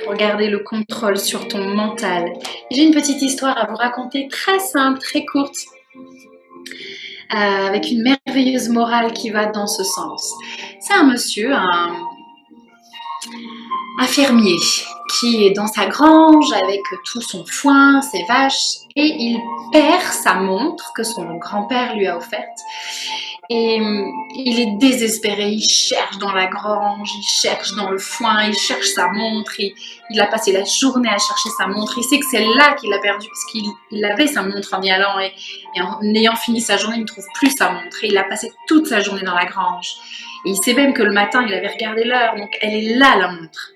pour garder le contrôle sur ton mental. J'ai une petite histoire à vous raconter, très simple, très courte, avec une merveilleuse morale qui va dans ce sens. C'est un monsieur, un fermier, qui est dans sa grange avec tout son foin, ses vaches, et il perd sa montre que son grand-père lui a offerte. Et il est désespéré, il cherche dans la grange, il cherche dans le foin, il cherche sa montre, il a passé la journée à chercher sa montre, il sait que c'est là qu'il l'a perdue parce qu'il avait sa montre en y allant et en ayant fini sa journée, il ne trouve plus sa montre et il a passé toute sa journée dans la grange. Et il sait même que le matin, il avait regardé l'heure, donc elle est là la montre.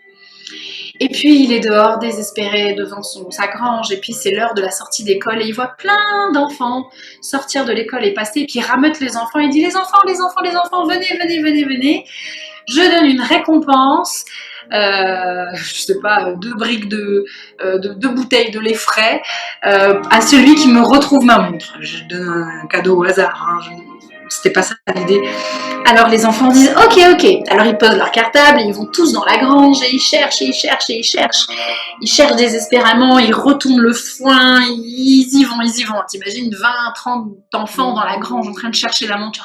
Et puis il est dehors désespéré devant sa grange et puis c'est l'heure de la sortie d'école et il voit plein d'enfants sortir de l'école et passer et puis il rameute les enfants et dit les enfants, venez, venez, venez, venez, je donne une récompense, je sais pas, 2 briques de 2 bouteilles de lait frais à celui qui me retrouve ma montre. Je donne un cadeau au hasard, hein, c'était pas ça l'idée. Alors les enfants disent ok, alors ils posent leur cartable, ils vont tous dans la grange et ils cherchent, ils cherchent désespérément, ils retournent le foin, ils y vont, t'imagines 20, 30 enfants dans la grange en train de chercher la montre,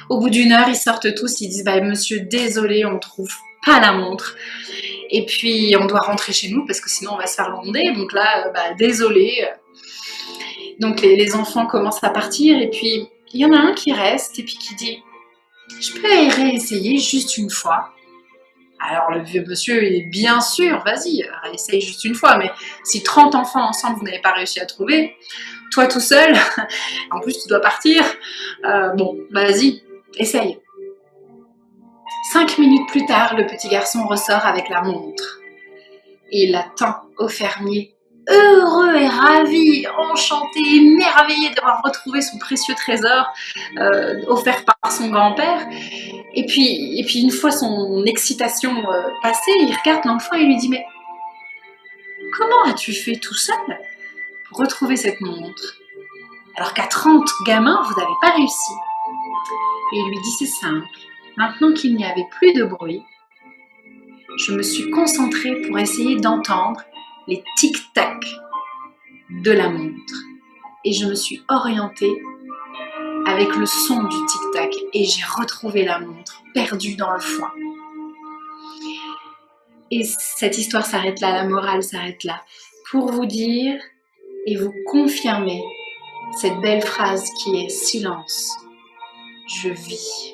au bout d'une heure ils sortent tous, ils disent bah monsieur désolé on trouve pas la montre et puis on doit rentrer chez nous parce que sinon on va se faire gronder, donc là bah désolé, donc les enfants commencent à partir et puis il y en a un qui reste et puis qui dit je peux réessayer juste une fois. Alors le vieux monsieur est bien sûr, vas-y, réessaye juste une fois, mais si 30 enfants ensemble vous n'avez pas réussi à trouver, toi tout seul, en plus tu dois partir, bon, vas-y, essaye. 5 minutes plus tard, le petit garçon ressort avec la montre. Et il la tend au fermier, heureux et ravi, enchanté, émerveillé d'avoir retrouvé son précieux trésor offert par son grand-père. Et puis une fois son excitation passée, il regarde l'enfant et lui dit mais comment as-tu fait tout seul pour retrouver cette montre alors qu'à 30 gamins vous n'avez pas réussi? Et il lui dit c'est simple, maintenant qu'il n'y avait plus de bruit, je me suis concentrée pour essayer d'entendre les tic-tac de la montre et je me suis orientée avec le son du tic-tac et j'ai retrouvé la montre perdue dans le foin. Et cette histoire s'arrête là, la morale s'arrête là, pour vous dire et vous confirmer cette belle phrase qui est silence, je vis.